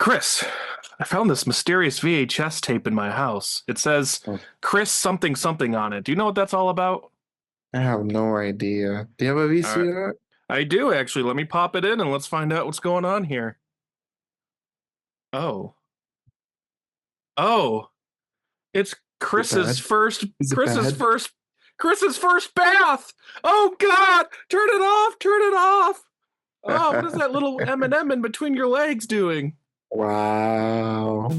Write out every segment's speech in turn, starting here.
Chris, I found this mysterious VHS tape in my house. It says Oh, Chris something something on it. Do you know what that's all about? I have no idea. Do you have a All right. VCR? I do actually. Let me pop it in and let's find out what's going on here. Oh. Oh, it's Is it bad? Is it Chris's bad? first Chris's first bath. Oh God! Turn it off! Turn it off! Oh, what is that little M&M in between your legs doing? Wow.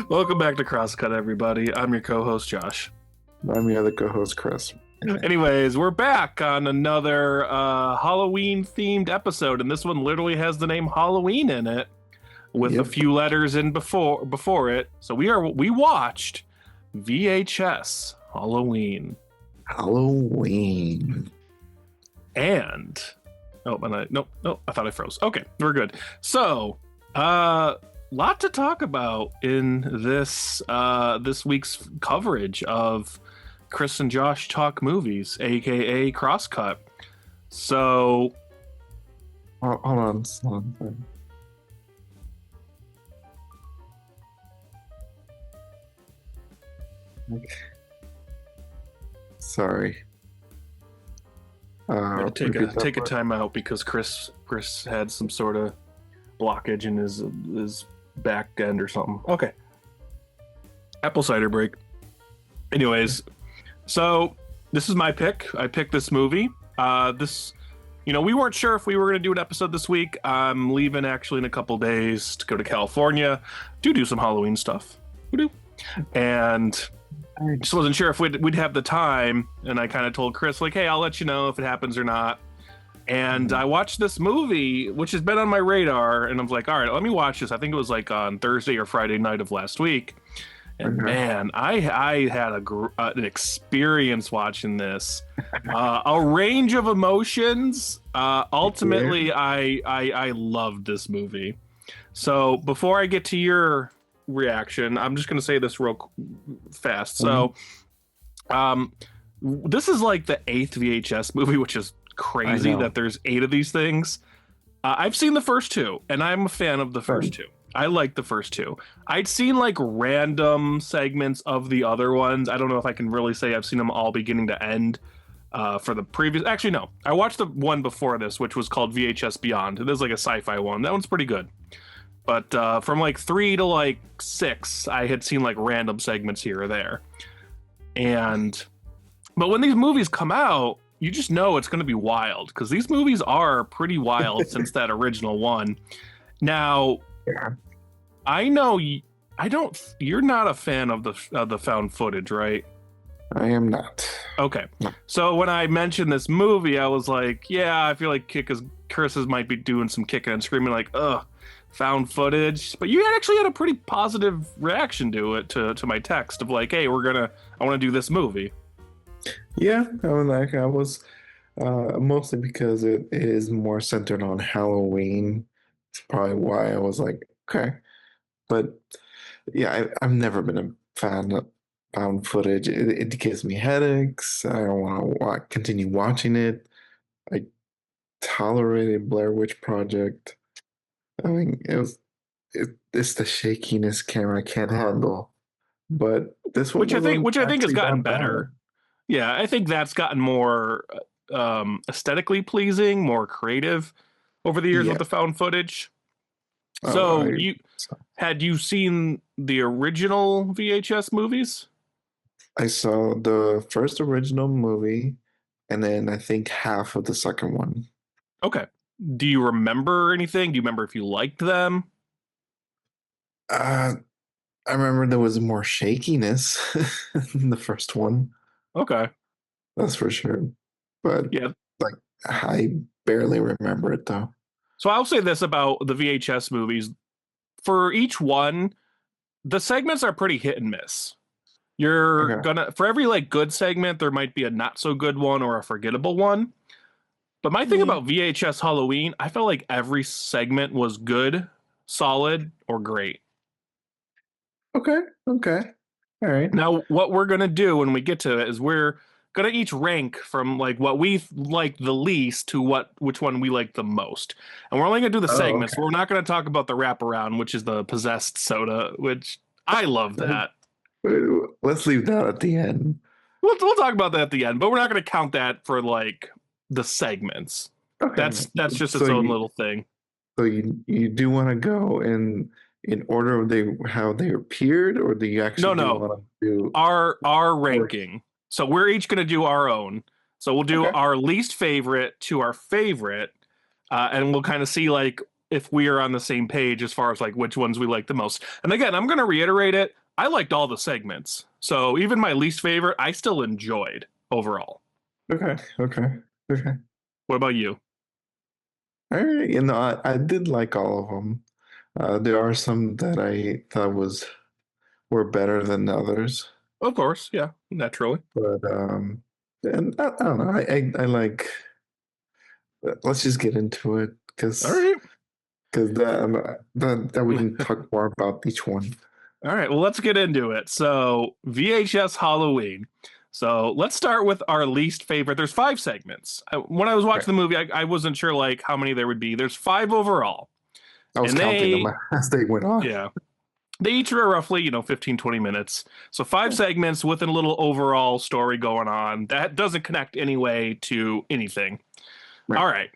Welcome back to Crosscut, everybody. I'm your co-host Josh. I'm your other co-host, Chris. Anyways, we're back on another Halloween themed episode, and this one literally has the name Halloween in it with a Yep. few letters in before it. So we watched VHS Halloween. Halloween. And nope, I thought I froze. Okay, we're good. So lot to talk about in this week's coverage of Chris and Josh Talk Movies, aka Crosscut. So Hold on. Hold on. Okay. Sorry. I'm gonna take Repeat that a part. time out because Chris had some sort of blockage in his back end or something. Okay. Apple cider break. Anyways, so this is my pick. I picked this movie. We weren't sure if we were going to do an episode this week. I'm leaving actually in a couple days to go to California to do some Halloween stuff. Woo-doo. And just wasn't sure if we'd have the time. And I kind of told Chris, like, hey, I'll let you know if it happens or not. And I watched this movie, which has been on my radar. And I was like, all right, let me watch this. I think it was like on Thursday or Friday night of last week. And Okay. man, I had an experience watching this. A range of emotions. Ultimately, I loved this movie. So before I get to your reaction, I'm just going to say this real fast. So, this is like the 8th VHS movie, which is crazy that there's 8 of these things. I've seen the first 2, and I'm a fan of the first 2. I like the first 2. I'd seen like random segments of the other ones. I don't know if I can really say I've seen them all beginning to end for the previous. Actually, no. I watched the one before this, which was called VHS Beyond. There's like a sci-fi one. That one's pretty good. But from like 3 to like 6, I had seen like random segments here or there. But when these movies come out, you just know it's going to be wild because these movies are pretty wild since that original one. Now, Yeah. I know you're not a fan of the found footage, right? I am not. Okay. No. So when I mentioned this movie, I was like, yeah, I feel like Curses might be doing some kicking and screaming like, ugh, found footage. But you actually had a pretty positive reaction to it, to my text of like, hey, I want to do this movie. Yeah, I was mostly because it is more centered on Halloween. It's probably why I was like, okay. But yeah, I've never been a fan of found footage. It gives me headaches. I don't want to continue watching it. I tolerated Blair Witch Project. I mean, it's the shakiness camera can't handle. But this one wasn't Which I think has actually gotten that bad. better. Yeah, I think that's gotten more aesthetically pleasing, more creative over the years with Yeah. the found footage. Oh, So had you seen the original VHS movies? I saw the first original movie, and then I think half of the second one. Okay. Do you remember anything? Do you remember if you liked them? Uh, I remember there was more shakiness in the first one. Okay. That's for sure. But Yeah. like, I barely remember it though. So I'll say this about the VHS movies. For each one, the segments are pretty hit and miss. You're Okay. gonna for every like good segment, there might be a not so good one or a forgettable one. But my thing Yeah. about VHS Halloween, I felt like every segment was good, solid, or great. Okay. Okay. All right. Now, what we're gonna do when we get to it is we're gonna each rank from like what we like the least to which one we like the most. And we're only gonna do the Oh, segments. okay. We're not gonna talk about the wraparound, which is the possessed soda, which I love that. Let's leave that at the end. We'll talk about that at the end, but we're not gonna count that for like the segments. Okay. That's just So its own you little thing. so you do want to go in order of they how they appeared, or do you actually do No, want to do our or ranking. So we're each going to do our own. So we'll do okay. our least favorite to our favorite, and we'll kind of see like if we are on the same page as far as like which ones we like the most. And again, I'm going to reiterate it. I liked all the segments, so even my least favorite, I still enjoyed overall. Okay. Okay. Okay. What about you? All right. I did like all of them. There are some that I thought were better than others, Of course, yeah, naturally. but and I don't know. I like. Let's just get into it All right, because that we can talk more about each one. all right. Well, let's get into it. So VHS Halloween. So let's start with our least favorite. There's five segments. When I was watching Okay. the movie, I wasn't sure like how many there would be. There's five overall. I was And counting them as they went on. yeah, they each are roughly, 15, 20 minutes. So five segments with a little overall story going on that doesn't connect anyway to anything. Right. All right.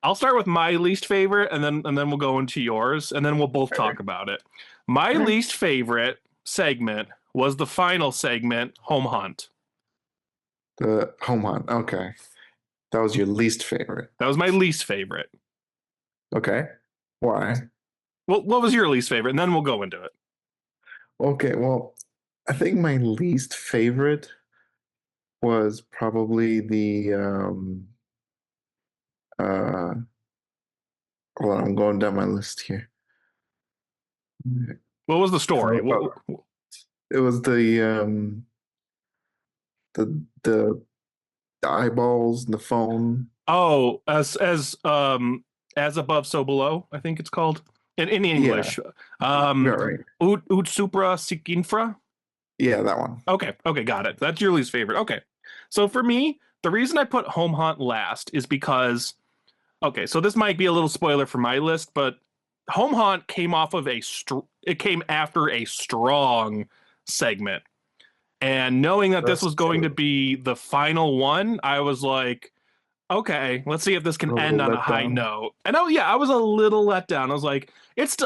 I'll start with my least favorite and then we'll go into yours and then we'll both talk about it. My Right. least favorite segment was the final segment, Home Hunt. The home hunt. Okay. That was your least favorite. That was my least favorite. Okay. Why? Well, what was your least favorite? And then we'll go into it. Okay. Well, I think my least favorite was probably the uh hold on, I'm going down my list here. What was the story? It was the eyeballs, the phone. Oh, as above, so below. I think it's called in Yeah, English. Um, right. ut supra sic infra. Yeah, that one. Okay, got it. That's your least favorite. Okay, so for me, the reason I put Home Hunt last is because okay, so this might be a little spoiler for my list, but Home Hunt came off of it came after a strong segment, and knowing that this That's was going to true. be the final one, I was like, okay, let's see if this A can end little on a let high down. note. And oh yeah, I was a little let down. I was like,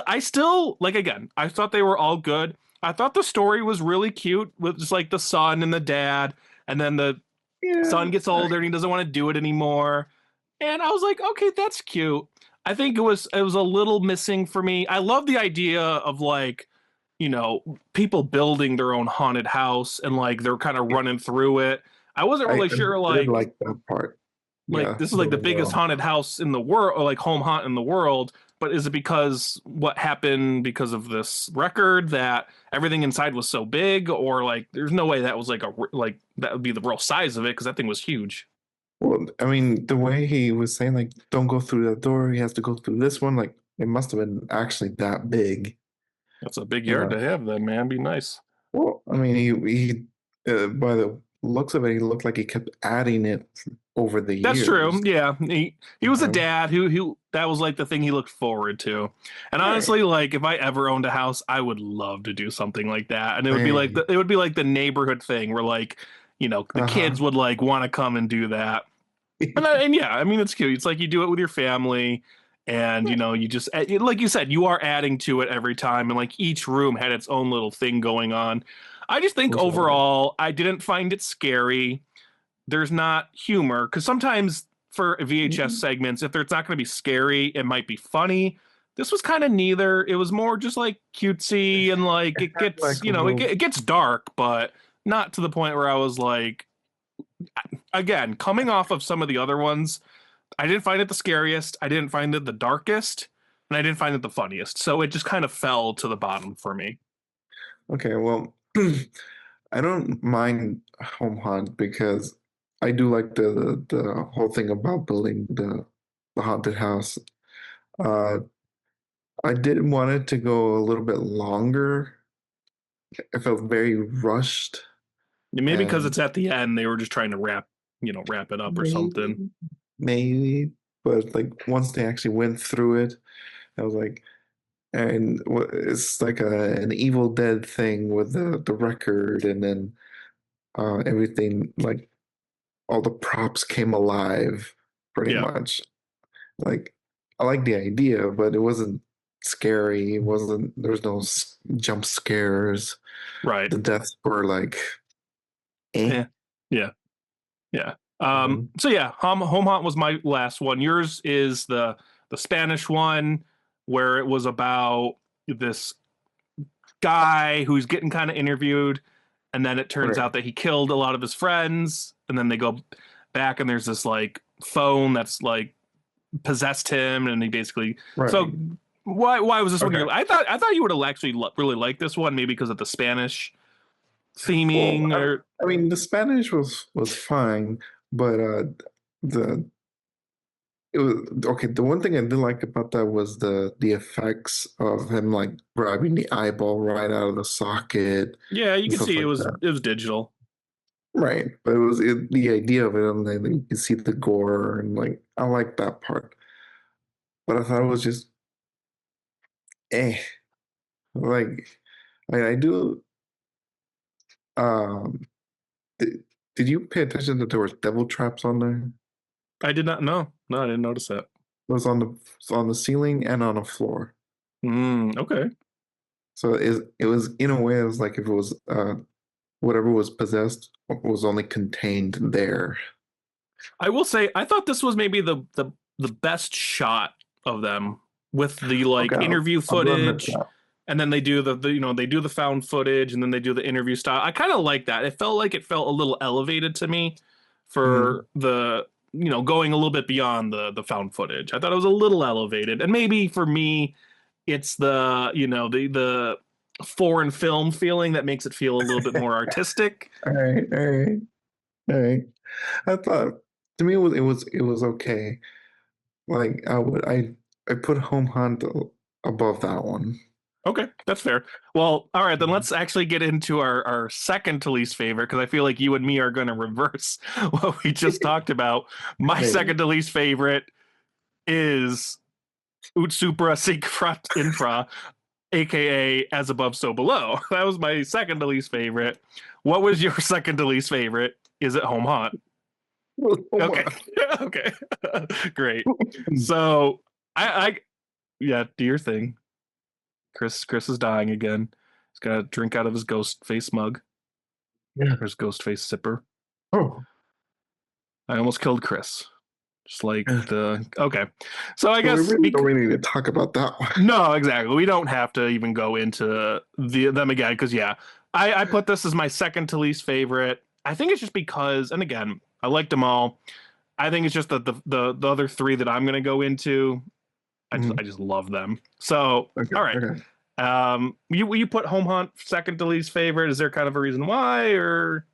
I still like again, I thought they were all good. I thought the story was really cute with just like the son and the dad, and then the Yeah. son gets older and he doesn't want to do it anymore. And I was like, okay, that's cute. I think it was a little missing for me. I love the idea of like, people building their own haunted house and like they're kind of running through it. I wasn't I really sure did like like that part. like Yeah, this is like the building their biggest own haunted house. house in the world or like home haunt in the world, but is it because what happened because of this record that everything inside was so big, or like there's no way that was like that would be the real size of it because that thing was huge. Well, I mean, the way he was saying, like, don't go through that door, he has to go through this one, like, it must have been actually that big. That's a big You yard know, to have then, man. Be nice. well, I mean, by the looks of it, he looked like he kept adding it over the That's years. true. Yeah, he You was a know? dad who that was like the thing he looked forward to. And Right. honestly, like if I ever owned a house, I would love to do something like that. And Hey. it would be like the neighborhood thing where like, the Uh-huh. kids would like want to come and do that. And yeah, I mean it's cute. It's like you do it with your family and you just like you said, you are adding to it every time and like each room had its own little thing going on. I just think Was right. overall I didn't find it scary. There's not humor because sometimes for VHS Mhm. segments, if it's not going to be scary, it might be funny. This was kind of neither. It was more just like cutesy and like It it had gets, like a little, it gets dark, but not to the point where I was like, again, coming off of some of the other ones, I didn't find it the scariest. I didn't find it the darkest, and I didn't find it the funniest. So it just kind of fell to the bottom for me. okay, well, I don't mind Home Hunt because I do like the whole thing about building the haunted house. Uh, I did want it to go a little bit longer. I felt very rushed. Maybe because and it's at the end, they were just trying to wrap it up or something. maybe, maybe, but like once they actually went through it, I was like, and it's like an Evil Dead thing with the record, and then everything like all the props came alive, pretty Yeah, much. Like I like the idea, but it wasn't scary. It wasn't. There was no jump scares. right. The deaths were like, eh. Yeah, yeah, yeah. Um, So yeah, Home Hunt was my last one. Yours is the Spanish one where it was about this guy who's getting kind of interviewed, and then it turns right, out that he killed a lot of his friends, and then they go back and there's this like phone that's like possessed him, and he basically right. so. Why was this one? Okay. I thought you would have actually really liked this one, maybe because of the Spanish Well, theming or I mean, the Spanish was fine, but the it was okay. The one thing I didn't like about that was the effects of him like grabbing the eyeball right out of the socket yeah, you and could stuff see like that. it was digital. Right, but the idea of it, and then you can see the gore, and like I like that part. But I thought it was just eh. Like I do. Um, did you pay attention that there was devil traps on there? I did not know. No, I didn't notice that. It was on the ceiling and on the floor. Okay. So it was in a way it was like if it was whatever was possessed was only contained there. I will say I thought this was maybe the best shot of them with the Okay, like interview I'll go admit footage, that. and then they do they do the found footage, and then they do the interview style. I kind of like that. It felt a little elevated to me Mm, for the going a little bit beyond the found footage. I thought it was a little elevated, and maybe for me it's the the foreign film feeling that makes it feel a little bit more artistic. all right, all right, all right. I thought to me it was okay. Like I put Home Hunt above that one. Okay, that's fair. Well, all right, then Mhm. let's actually get into our second to least favorite because I feel like you and me are going to reverse what we just talked about. My Maybe. second to least favorite is Ut Supra Secret Infra, aka As Above So Below. That was my second to least favorite. What was your second to least favorite? Is it Home Hunt? Home Okay, okay, great. So I yeah, do your thing. Chris is dying again. He's got a drink out of his ghost face mug. Yeah. Or his ghost face sipper. Oh. I almost killed Chris. Just like the okay. So I So we guess really don't really need to talk about that one. no, exactly. We don't have to even go into them again because yeah, I put this as my second to least favorite. I think it's just because, and again, I liked them all. I think it's just that the other three that I'm gonna go into, I Mhm. just love them. So Okay, all right. okay. You put Home Hunt second to least favorite. Is there kind of a reason why, or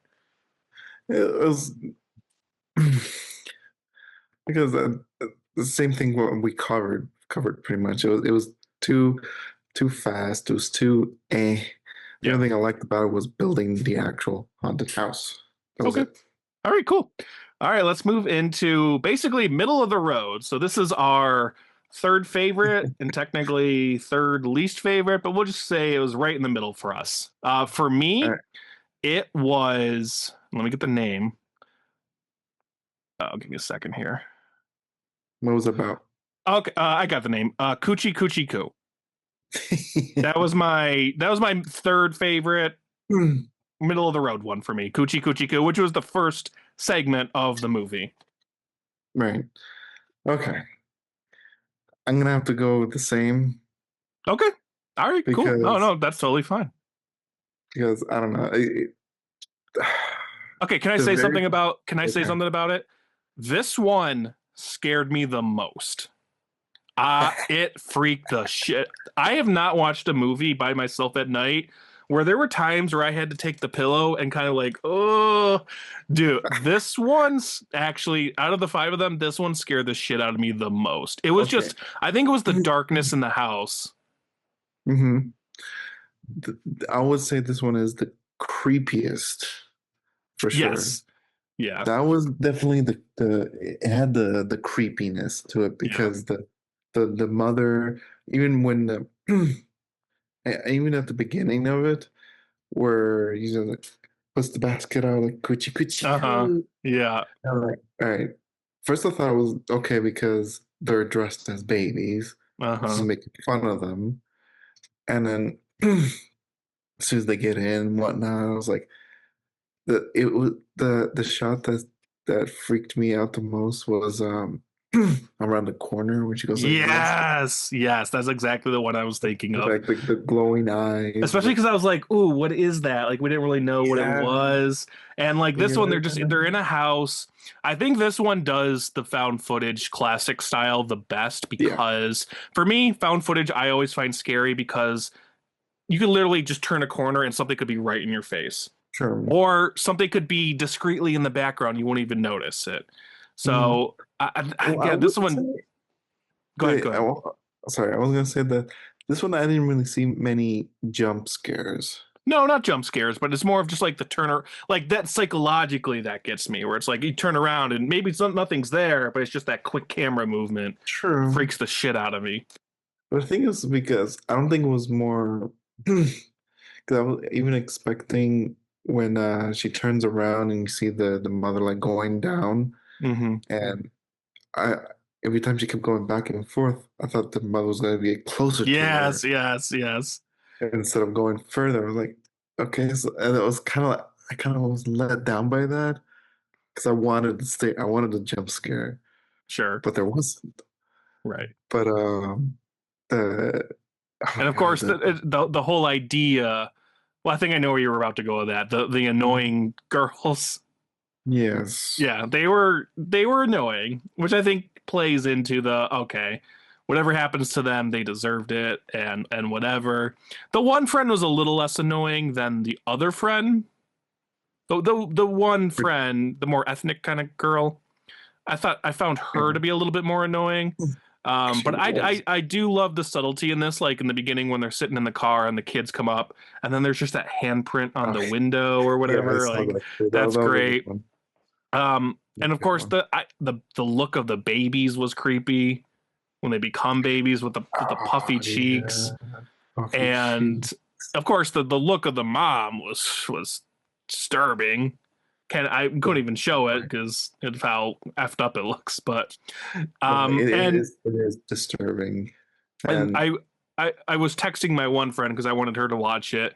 It was because the same thing what we covered pretty much. It was too too fast. It was too eh. The yeah? only thing I liked about it was building the actual haunted house. That was Okay. it. All right, cool. All right, let's move into basically middle of the road. So this is our third favorite and technically third least favorite, but we'll just say it was right in the middle for us. For All me, right. it was. Let me get the name. Give me a second here. What was it about? Okay, I got the name. Coochie Coochie Coo. That was my third favorite, middle of the road one for me. Coochie Coochie Coo, which was the first segment of the movie. Right. Okay. I'm gonna have to go with the same Okay. All right, cool. No, because no, that's totally fine. I don't know. Okay, can I The say very something about okay. it? This one scared me the most. It freaked the shit. I have not watched a movie by myself at night where there were times where I had to take the pillow and kind of like, oh, dude, this one's actually out of the five of them, this one scared the shit out of me the most. It was Okay. just, I think it was the darkness in the house. hmm I would say this one is the creepiest for sure. Yes. Yeah. That was definitely the it had the creepiness to it Yeah. because the mother, even when the even at the beginning of it, where like, puts the basket out like coochie coochie Uh-huh. coo. Yeah. I'm like, all right. First I thought it was okay because they're dressed as babies, just Uh-huh. making fun of them. And then as soon as they get in and whatnot, I was like, the shot that freaked me out the most was around the corner when she goes to the basket, Yes. Yes. That's exactly the one I was thinking of. like the glowing eyes, Especially like because I was like, "Ooh, what is that?" Like we didn't really know what it yeah, was. And like this one, they're yeah, in a house. I think this one does the found footage classic style the best yeah, because for me, found footage I always find scary because you could literally just turn a corner and something could be right in your face. sure. Or something could be discreetly in the background, you won't even notice it. Mm. So Well, I yeah, this wouldn't say one. Go ahead, that. go ahead. Sorry, I was gonna say that this one I didn't really see many jump scares. No, not jump scares, but it's more of just like the turner, like that psychologically that gets me, where it's like you turn around and maybe nothing's there, but it's just that quick camera movement True, freaks the shit out of me. but I think it's because I don't think it was more because I was even expecting when she turns around and you see the mother like going down, Hmm. and I every time she kept going back and forth, I thought the mother was gonna get closer to Yes, her yes, yes. instead of going further. I was like, okay, so and it was kind of like I kind of was let down by that because I wanted a jump scare, Sure. but there wasn't. Right. But the oh And my of god, course, the whole idea. Well, I think I know where you were about to go with that. The annoying girls. yes, Yeah, they were annoying, which I think plays into the okay, whatever happens to them, they deserved it, and whatever. The one friend was a little less annoying than the other friend. The one friend, the more ethnic kind of girl, I found her to be a little bit more annoying. she But was. I do love the subtlety in this, like in the beginning when they're sitting in the car and the kids come up, and then there's just that handprint on the Okay, window or yeah, I whatever. saw Like that too. that's That was a good great. one. And of Good course one. the look of the babies was creepy when they become babies with the puffy Oh cheeks, yeah, Buffy and cheeks. of course the look of the mom was disturbing. I couldn't even show it Right. because of how effed up it looks, but No, um and it is disturbing, and and I was texting my one friend because I wanted her to watch it,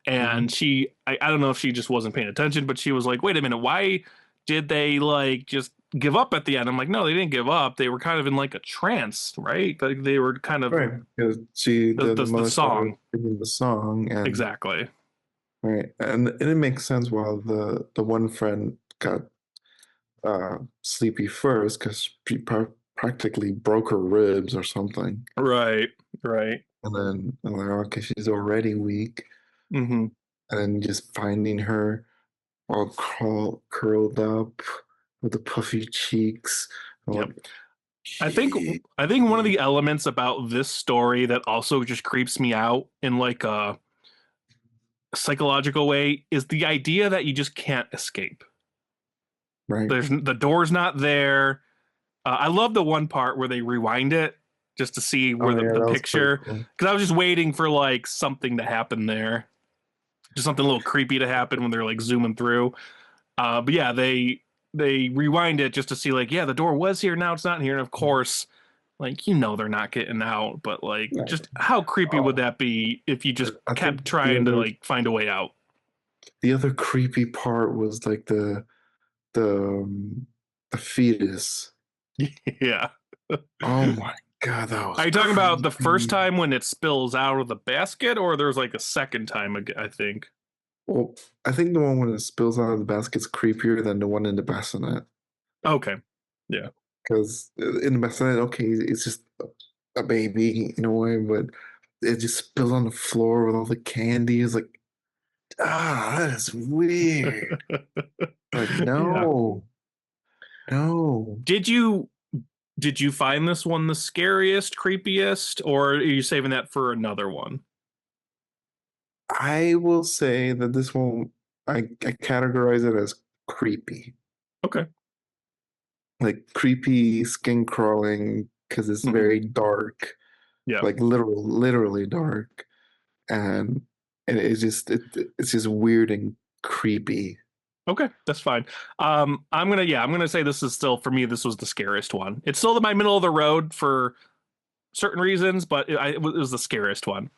mhm. and I don't know if she just wasn't paying attention, but she was like, "Wait a minute, why did they like just give up at the end?" I'm like, "No, they didn't give up. They were kind of in like a trance, right? Like they were kind of Right, because the the mother started song singing the song, and exactly." right, and it makes sense while the one friend got sleepy first because she practically broke her ribs or something, Right, right. and then I'm like, okay, she's already weak, Hmm. and then just finding her all curled up with the puffy cheeks. I'm Yep. like, I think gee. I think one of the elements about this story that also just creeps me out in like a psychological way is the idea that you just can't escape. Right. There's the door's not there. I love the one part where they rewind it just to see Oh where yeah, the that was pretty picture, cool. because I was just waiting for like something to happen there, just something a little creepy to happen when they're like zooming through. But yeah, they rewind it just to see like, yeah, the door was here, now it's not here, and of course, like they're not getting out, but like, Yeah. just how creepy would Oh, that be if you just I think kept trying to like find a way out? the other creepy part was like the the fetus. Yeah. Oh my god, that Are was you talking about the first creepy. time when it spills out of the basket, or there's like a second time? I think. Well, I think the one when it spills out of the basket's creepier than the one in the bassinet. Okay. Yeah. Because in the bassinet, okay, it's just a baby in a way, but it just spills on the floor with all the candy. It's like, that is weird. Like, Yeah. no, no. Did you did you find this one the scariest, creepiest, or are you saving that for another one? I will say that this one, I categorize it as creepy, Okay. like creepy, skin crawling, because it's Mhm. very dark, Yeah. like literally dark, and it's just weird and creepy. Okay, that's fine. I'm gonna say this is still for me. This was the scariest one. It's still my middle of the road for certain reasons, but it was the scariest one.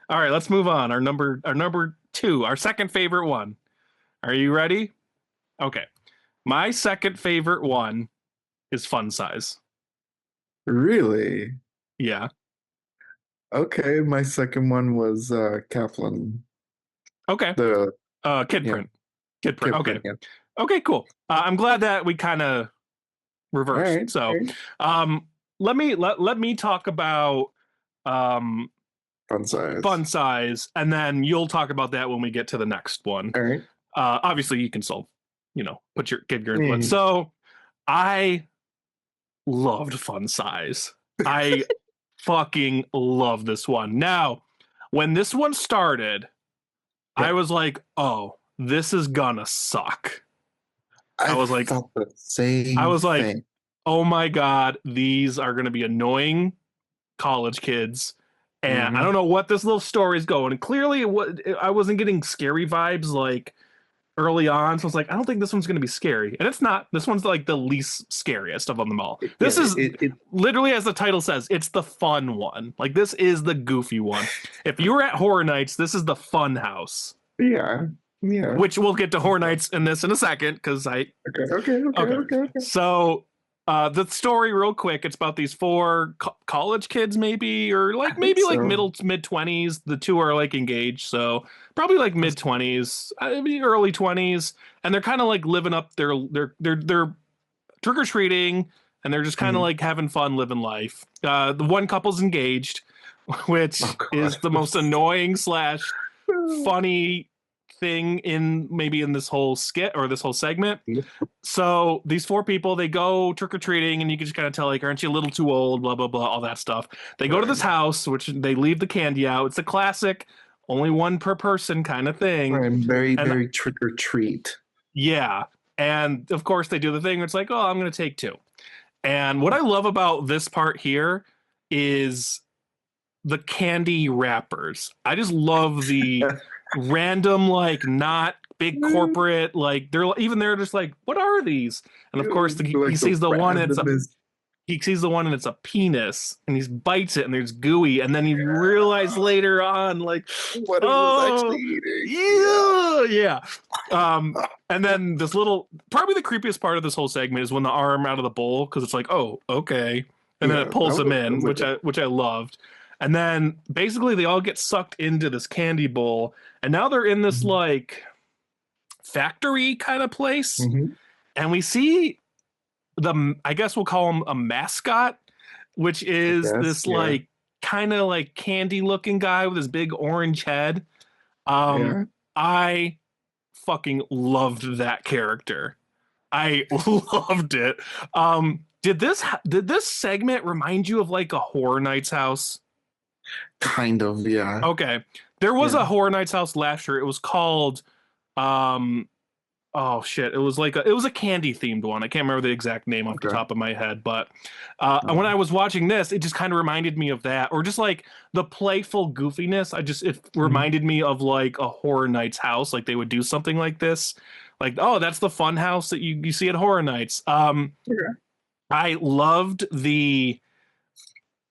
All right, let's move on. Our number two, our second favorite one. Are you ready? Okay, my second favorite one is Fun Size. Really? Yeah. Okay, my second one was Kaplan. Okay. The Kid Yeah, Print. Kid Print. Okay. Kipling. Yeah. Okay. Cool. I'm glad that we kind of All reversed. right. All So, right. um, let me talk about um Fun size. Fun Size, and then you'll talk about that when we get to the next one. All right. Obviously, you can still, put your input. Mm. So, I loved Fun Size. I fucking love this one. Now, when this one started, I Yeah, was like, "Oh, this is gonna suck." I I was like, thought the I same was like, thing. "Oh my god, these are gonna be annoying college kids." And I Hmm. don't know what this little story is going. And clearly, I wasn't getting scary vibes like early on. So I was like, I don't think this one's going to be scary. And it's not. This one's like the least scariest of them all. Yeah, This is literally, as the title says, it's the fun one. Like, this is the goofy one. If you were at Horror Nights, this is the fun house, yeah, yeah. which we'll get to Horror Nights in this in a second because I Okay, okay, okay, Okay. okay, okay. So, the story, real quick, it's about these four college kids, maybe, or I like think maybe like so. middle to mid 20s. The two are like engaged, so probably like mid 20s, maybe early 20s, and they're kind of like living up their trick or treating, and they're just kind of Mhm. like having fun, living life. The one couple's engaged, Oh which is God. the most annoying slash funny thing in maybe in this whole skit or this whole segment. So these four people, they go trick or treating, and you can just kind of tell, like, aren't you a little too old? Blah blah blah, all that stuff. They go to this Right, house, which they leave the candy out. It's a classic, only one per person kind of thing. right. Very, And very trick or treat. yeah, and of course they do the thing where it's like, oh, I'm gonna take two. And what I love about this part here is the candy wrappers. I just love the random, like, not big corporate, like they're just like, what are these? And of course he Like the sees the one, and randomest. he sees the one and it's a penis, and he bites it and there's gooey, and then you realize later on, like, What it was actually oh eating. yeah. And then this little, probably the creepiest part of this whole segment is when the arm out of the bowl, because it's like, oh, okay, and then Yeah, it pulls him that in, was like which I loved. And then basically they all get sucked into this candy bowl, and now they're in this like factory kind of place, Mhm. and we see I guess we'll call him a mascot, which I is guess, this yeah, like kind of like candy looking guy with his big orange head. yeah. I fucking loved that character. I loved it. Did this segment remind you of like a Horror Nights house? Kind of, yeah, Okay. There was yeah. a Horror Nights house last year. It was called um oh shit. It was a candy themed one. I can't remember the exact name off the Okay. top of my head, but when I Um, was watching this, it just kind of reminded me of that, or just like the playful goofiness. It mhm. reminded me of like a Horror Nights house. Like they would do something like this. Like, oh, that's the fun house that you see at Horror Nights. Okay. I loved the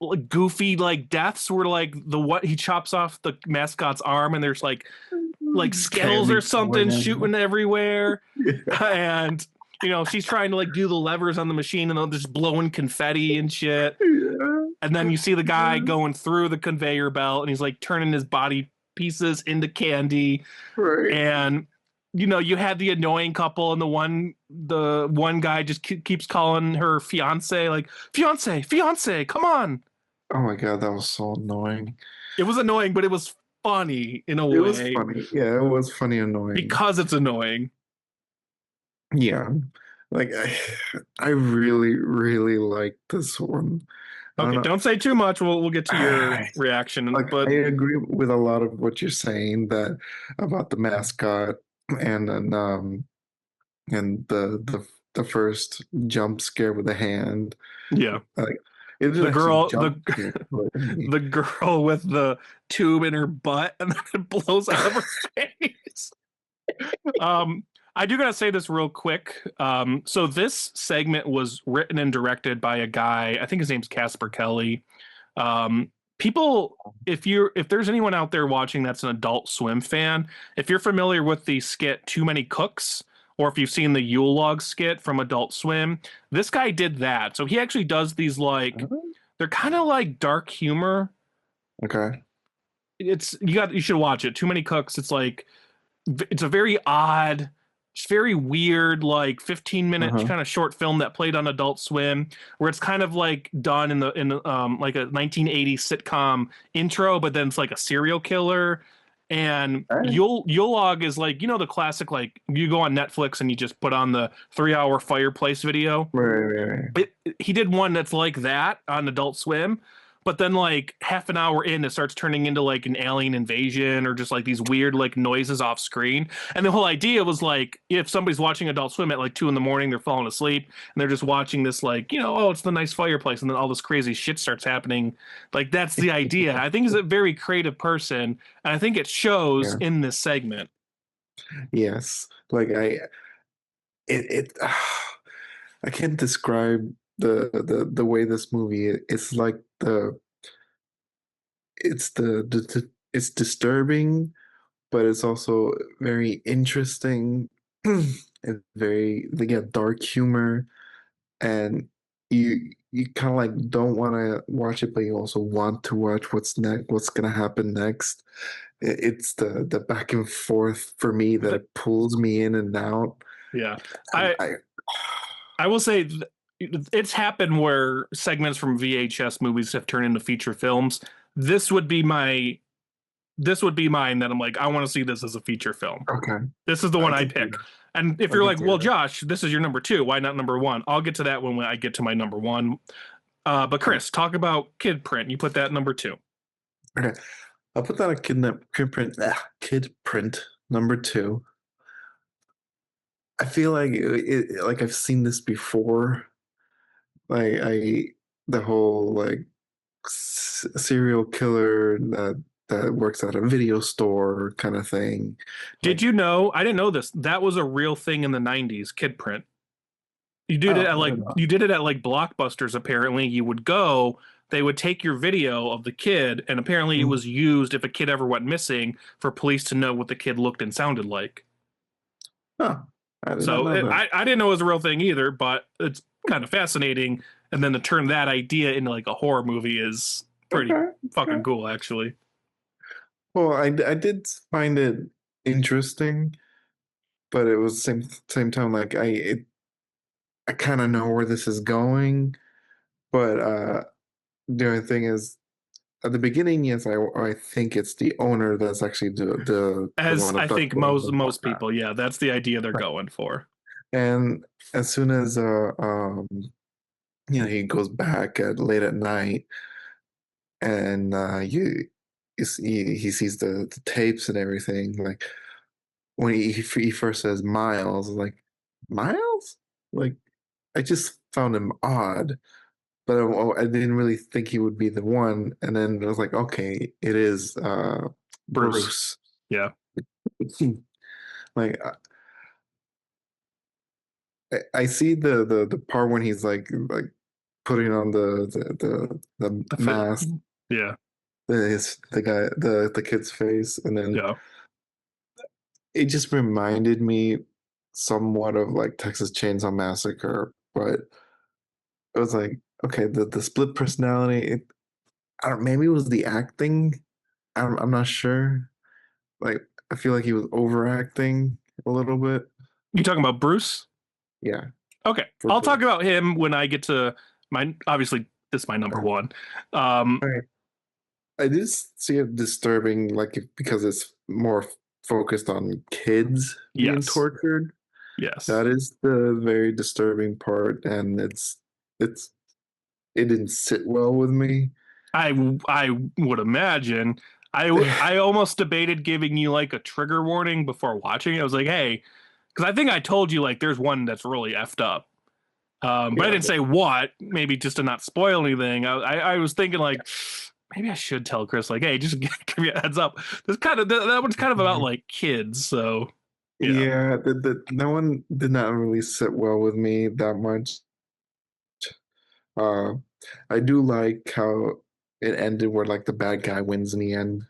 like goofy like deaths where like the what he chops off the mascot's arm, and there's like Skittles Candy or corn something and shooting everywhere, yeah. and she's trying to like do the levers on the machine, and they're just blowing confetti and shit. Yeah. And then you see the guy Yeah. going through the conveyor belt, and he's like turning his body pieces into candy. Right. And you had the annoying couple, and the one guy just keeps calling her fiance, like, fiance, come on. Oh my God, that was so annoying. It was annoying, but it was funny in a It was way funny. Yeah, it was funny, annoying. because it's annoying. Yeah. Like I really, really like this one. I don't Okay, know. don't say too much. We'll get to your reaction, Like I but agree with a lot of what you're saying that about the mascot and then and the first jump scare with the hand. Yeah. Like it The didn't actually girl, jump scare me. the girl with the tube in her butt and then it blows out of her face. Um, I do gotta say this real quick. So this segment was written and directed by a guy. I think his name's Casper Kelly. People, if there's anyone out there watching that's an Adult Swim fan, if you're familiar with the skit Too Many Cooks, or if you've seen the Yule Log skit from Adult Swim, this guy did that. So he actually does these like they're kind of like dark humor. Okay. You should watch it. Too Many Cooks. It's a very odd, it's very weird, like 15-minute Uh-huh. kind of short film that played on Adult Swim, where it's kind of like done in like a 1980s sitcom intro, but then it's like a serial killer. And All right. Yule Log is like, you know, the classic, like you go on Netflix and you just put on the 3 hour fireplace video. Right. He did one that's like that on Adult Swim, but then like half an hour in, it starts turning into like an alien invasion or just like these weird like noises off screen. And the whole idea was like if somebody's watching Adult Swim at like 2 in the morning, they're falling asleep and they're just watching this like, you know, oh, it's the nice fireplace, and then all this crazy shit starts happening. Like that's the idea. I think he's a very creative person, and I think it shows Yeah. in this segment. Yes. Like I can't describe the way this movie it's like it's disturbing, but it's also very interesting and very like yeah, dark humor, and you kind of like don't want to watch it, but you also want to watch what's gonna happen next. It's the back and forth for me that it pulls me in and out. Yeah. And I I will say it's happened where segments from VHS movies have turned into feature films. This would be my this would be mine that I'm like, I want to see this as a feature film. okay, This is the I one I can see pick. that. And if I you're can like, see well, that. Josh, this is your number two, why not number one? I'll get to that when I get to my number one. But Okay. Chris, talk about Kid Print. You put that number two. Okay. I'll put that a kid print number two. I feel like like I've seen this before. Like the whole like serial killer that works at a video store kind of thing. Did Like, you know? I didn't know this. That was a real thing in the 90s, Kid Print. oh, I don't know. You did it at like Blockbusters. Apparently, you would go. They would take your video of the kid, and apparently, it Mm. was used if a kid ever went missing for police to know what the kid looked and sounded like. Oh, I did not So know that. I didn't know it was a real thing either, but it's kind of fascinating. And then to turn that idea into like a horror movie is pretty Okay. fucking Okay. cool, actually. Well, I did find it interesting, but it was same time like I kind of know where this is going, but the only thing is at the beginning, yes, I think it's the owner that's actually the As one I think abducting the most whatnot. people, yeah, that's the idea they're Right. going for. And as soon as he goes back at late at night, and he sees the tapes and everything. Like when he first says Miles, like Miles, like I just found him odd, but I didn't really think he would be the one. And then I was like, okay, it is Bruce. Bruce. Yeah. Like I see the part when he's like putting on the The fit. mask, Yeah. the kid's face, and then Yeah. it just reminded me somewhat of like Texas Chainsaw Massacre, but it was like okay, the split personality. I don't. Maybe it was the acting. I'm not sure. Like I feel like he was overacting a little bit. You talking about Bruce? Yeah, Okay. for I'll sure. talk about him when I get to my obviously this is my number one. All right. I did see it disturbing, like because it's more focused on kids being Yes. tortured. Yes. That is the very disturbing part, and it's it didn't sit well with me. I would imagine. I almost debated giving you like a trigger warning before watching it. I was like, hey, Because I think I told you like there's one that's really effed up. But I Yeah, didn't say what. Maybe just to not spoil anything. I was thinking like maybe I should tell Chris like, hey, just give me a heads up. This kind of that one's kind of about like kids. So yeah, yeah. That one did not really sit well with me that much. Uh, I do like how it ended where like the bad guy wins in the end.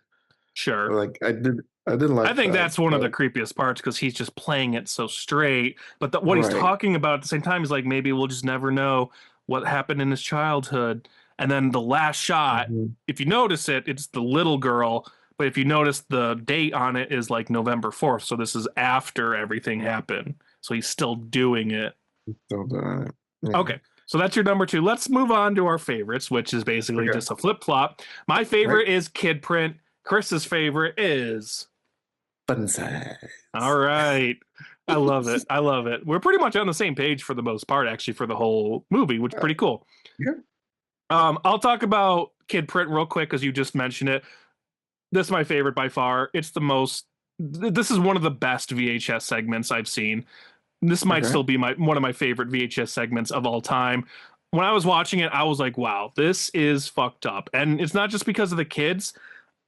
sure. Like I did I like think that. that's one of the But creepiest parts because he's just playing it so straight. But what he's right. talking about at the same time is like maybe we'll just never know what happened in his childhood. And then the last shot, Mhm. if you notice it, it's the little girl. But if you notice the date on it is like November 4th. So this is after everything happened. So he's still doing it. So yeah. Okay. So that's your number two. Let's move on to our favorites, which is basically Okay. just a flip flop. My Right. favorite is Kid Print. Chris's favorite is. Fun size. All right. I love it. I love it. We're pretty much on the same page for the most part, actually, for the whole movie, which is pretty cool. Yeah. I'll talk about Kid Print real quick because you just mentioned it. This is my favorite by far. It's the most. This is one of the best VHS segments I've seen. This might Okay. still be my one of my favorite VHS segments of all time. When I was watching it, I was like, "Wow, this is fucked up." And it's not just because of the kids.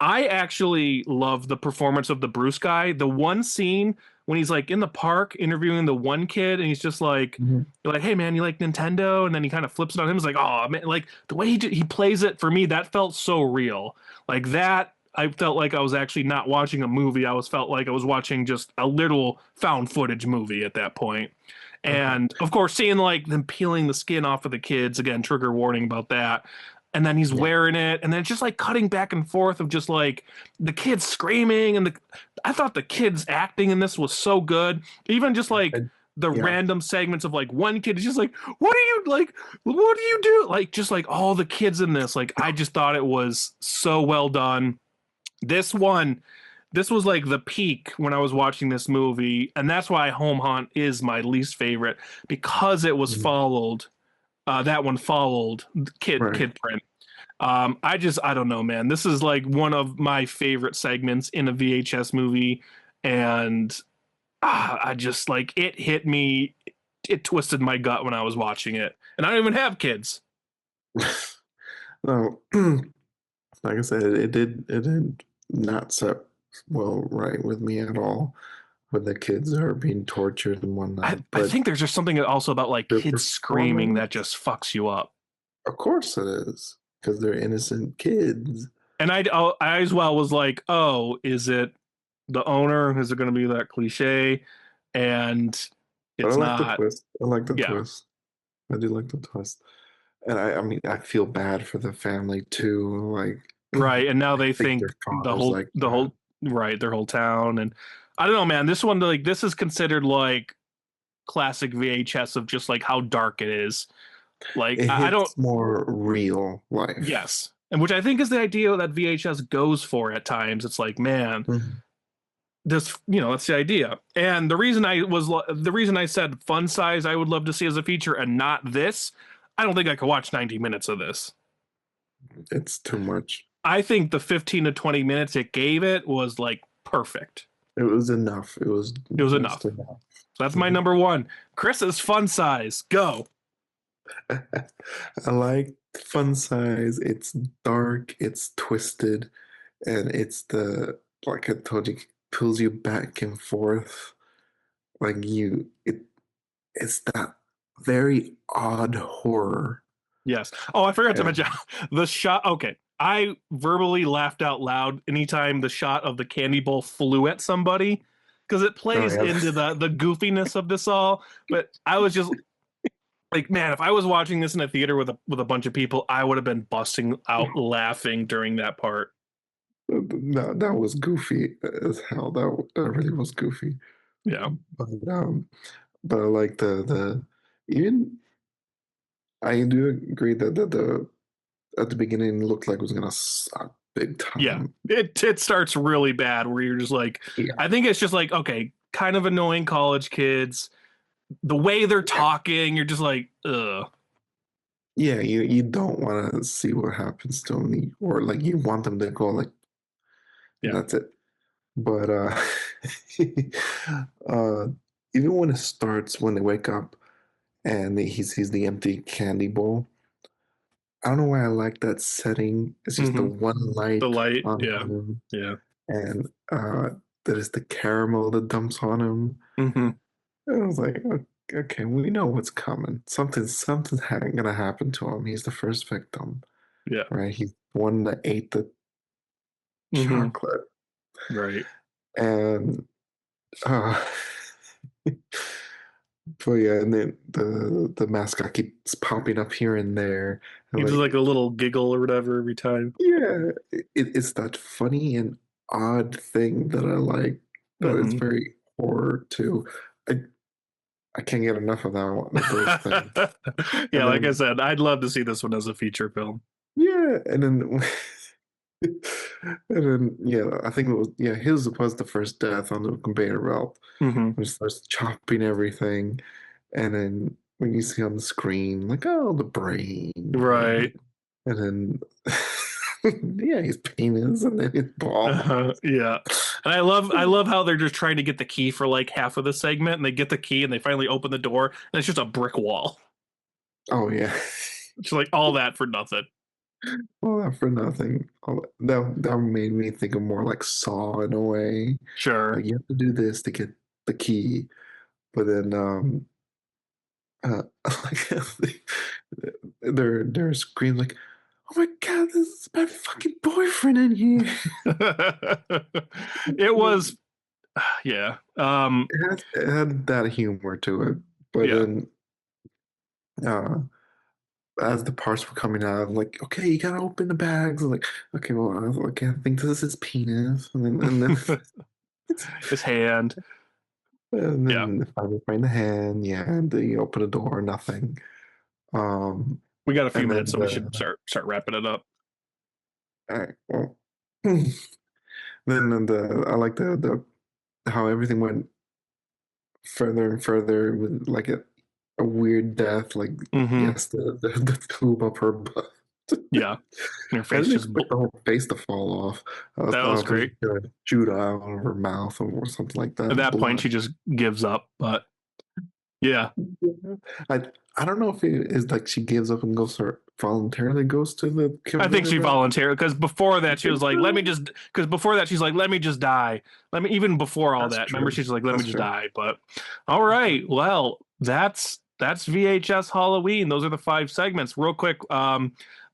I actually love the performance of the Bruce guy. The one scene when he's like in the park interviewing the one kid, and he's just like, Mhm. like, "Hey man, you like Nintendo?" And then he kind of flips it on him. It's like, "Oh man!" Like the way he plays it for me, that felt so real. Like that, I felt like I was actually not watching a movie. I was felt like I was watching just a little found footage movie at that point. Okay. And of course, seeing like them peeling the skin off of the kids again, trigger warning about that, and then he's Yeah. wearing it, and then it's just like cutting back and forth of just like the kids screaming, and I thought the kids acting in this was so good. Even just like I, the yeah. random segments of like one kid is just like, what do you like? What do you do? Like just like all the kids in this, like I just thought it was so well done. This one, this was like the peak when I was watching this movie, and that's why Home Hunt is my least favorite because it was Mhm. followed. That one followed Right. Kid Print. I don't know, man. This is like one of my favorite segments in a VHS movie, and I just like it hit me. It twisted my gut when I was watching it, and I don't even have kids. No, like I said, it did not set well right with me at all when the kids are being tortured and whatnot. I But think there's just something also about like their kids screaming that performance, just fucks you up. of course it is, because they're innocent kids. And I as well was like, oh, is it the owner? Is it going to be that cliche? And But I it's like the not. twist. I like the Yeah, twist. I do like the twist. And I mean, I feel bad for the family too. Like, right. And now they think think their father's like the that. whole right their whole town, and I don't know, man. This one like this is considered like classic VHS of just like how dark it is. Like It I don't. hits more real life. Yes, and which I think is the idea that VHS goes for at times. It's like, man, Mhm. this that's the idea. And the reason I said fun size I would love to see as a feature and not this. I don't think I could watch 90 minutes of this. It's too much. I think the 15 to 20 minutes it gave it was like perfect. It was enough. It was It was just enough. enough. So that's my Mhm. number one. Chris's fun size. Go. I like fun size. It's dark, it's twisted, and it's the like I told you, pulls you back and forth. Like it's that very odd horror. Yes. Oh, I forgot to And mention the shot. Okay. I verbally laughed out loud anytime the shot of the candy bowl flew at somebody because it oh plays yeah, into the goofiness of this all. But I was just like, man, if I was watching this in a theater with a bunch of people, I would have been busting out laughing during that part. that was goofy as hell. That really was goofy. Yeah. But but I like the even I do agree that the at the beginning looked like it was gonna suck big Yeah. time. It starts really bad where you're just like Yeah. I think it's just like, okay, kind of annoying college kids. The way they're talking, you're just like, ugh. Yeah, you don't want to see what happens to them, or like you want them to go like Yeah. that's it. But uh even when it starts, when they wake up and he sees the empty candy bowl. I don't know why I like that setting. It's just the Hmm. one The light light, on yeah, him, yeah. and that is the caramel that dumps on him. Hmm. And I was like, okay, we know what's coming. Something's gonna happen to him. He's the first victim, Yeah. right? He's the one that ate the Hmm. chocolate, Right. and uh, but yeah, and then the mascot keeps popping up here and there, and He does like like a little giggle or whatever every time. yeah, it's that funny and odd thing that I like. That it's Hmm. very horror too. I I can't get enough of that one, of those things. Yeah, And like I then said, I'd love to see this one as a feature film. yeah, and then and then yeah, I think it was yeah, his was the first death on the conveyor belt. Hmm. When he starts chopping everything, and then when you see on the screen, like oh the brain, Right. and then yeah, his penis and then his ball. Yeah. And I love how they're just trying to get the key for like half of the segment, and they get the key and they finally open the door and it's just a brick wall. Oh yeah. It's like all that for nothing. All that for nothing. That made me think of more like Saw in a way. Sure. Like you have to do this to get the key, but then like they're screaming like, "Oh my god, this is my fucking boyfriend in here!" It was yeah. It had that humor to it, but Yeah. then uh, as the parts were coming out, I'm like, "Okay, you gotta open the bags." I'm like, "Okay, well, okay, I think this is his penis," and then His hand. and Yeah. then finally find the hand, yeah, and then you open the door, nothing. Um, We got a few and then minutes, so we should start wrapping it up. all right, well, then I like the how everything went further and further with like a weird death, like Hmm. yes, the tube up her butt. Yeah. Your I face didn't just expect the whole face to fall off. I that was thought it was great. gonna shoot out of her mouth or something like At that, that point, blood. she just gives up. But yeah, Yeah. I don't know if it is like she gives up and goes or voluntarily goes to the I think conveyor she belt. volunteered because before You that she think was like, "Let me so? just." Because before that she's like, "Let me just die." Let me even before all That's that. Remember, true. she's like, "Let me That's just true. die." But all right, well, that's VHS Halloween. Those are the five segments. Real quick,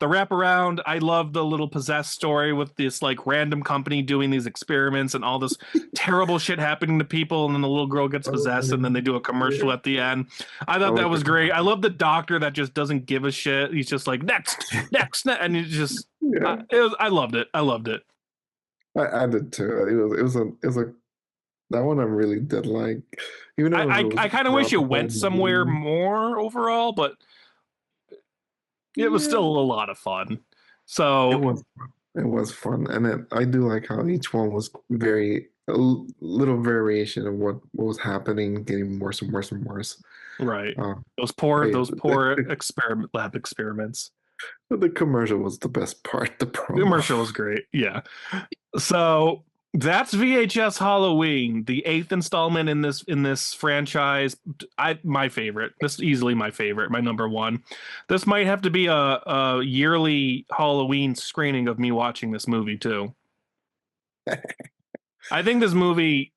the wraparound. I love the little possessed story with this like random company doing these experiments and all this terrible shit happening to people, and then the little girl gets Oh, possessed, and then they do a commercial yeah. at the end. I I thought that like the was great. I commercial. love the doctor that just doesn't give a shit. He's just like next, next, next, and it's just Yeah, I loved it. I loved it. I did too. It was a that one I really did like, even though it I was kind of wish throughout it the whole went somewhere movie. more overall, but it was Yeah, still a lot of fun. it So was it was fun, and I do like how each one was very little variation of what was happening, getting worse and worse and worse. right, Uh, yeah, those poor experiment lab experiments. the commercial was the best part, the The promo. commercial was great. Yeah. So that's VHS Halloween, the eighth installment in this franchise. I my favorite. This is easily my favorite, my number one. This might have to be a yearly Halloween screening of me watching this movie too. I think this movie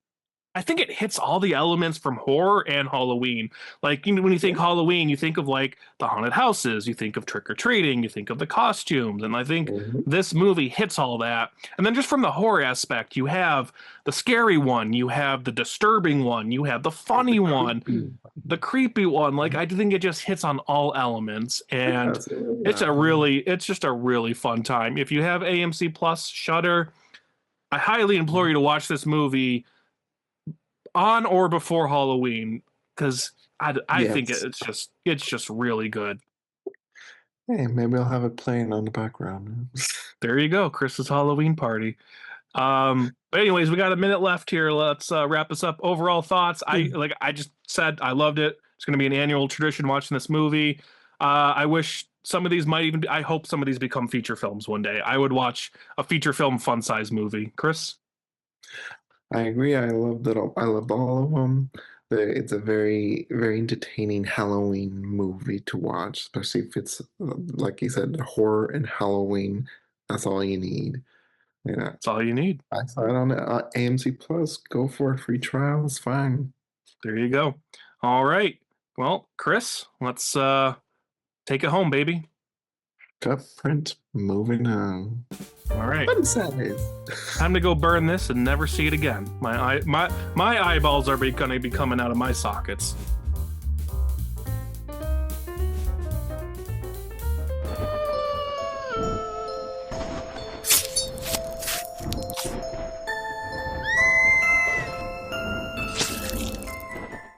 I think it hits all the elements from horror and Halloween. Like when you think Halloween, you think of like the haunted houses, you think of trick or treating, you think of the costumes, and I think Mhm. this movie hits all that. And then just from the horror aspect, you have the scary one, you have the disturbing one, you have the The funny one, creepy the creepy one. Like one. I think it just hits on all elements, and Yes, yeah. it's just a really fun time. If you have AMC Plus, Shutter, I highly implore you to watch this movie on or before Halloween because I think Yes. it's just really good. Hey, maybe I'll have it playing on the background. There you go, Chris's Halloween party. But anyways, we got a minute left here. Let's wrap this up. Overall thoughts. I just said I loved it. It's going to be an annual tradition watching this movie. I wish some of these might even be, I hope some of these become feature films one day. I would watch a feature film fun size movie. Chris? I agree. I loved it. I loved all of them. It's a very, very entertaining Halloween movie to watch, especially if it's like you said, horror and Halloween. That's all you need. Yeah, That's all you need. I saw it on AMC Plus. Go for a free trial. It's fine. There you go. All right. Well, Chris, let's take it home, baby. Cut print. Moving on. All right. Fun size. Time to go burn my eyeballs are going to be coming out of my sockets.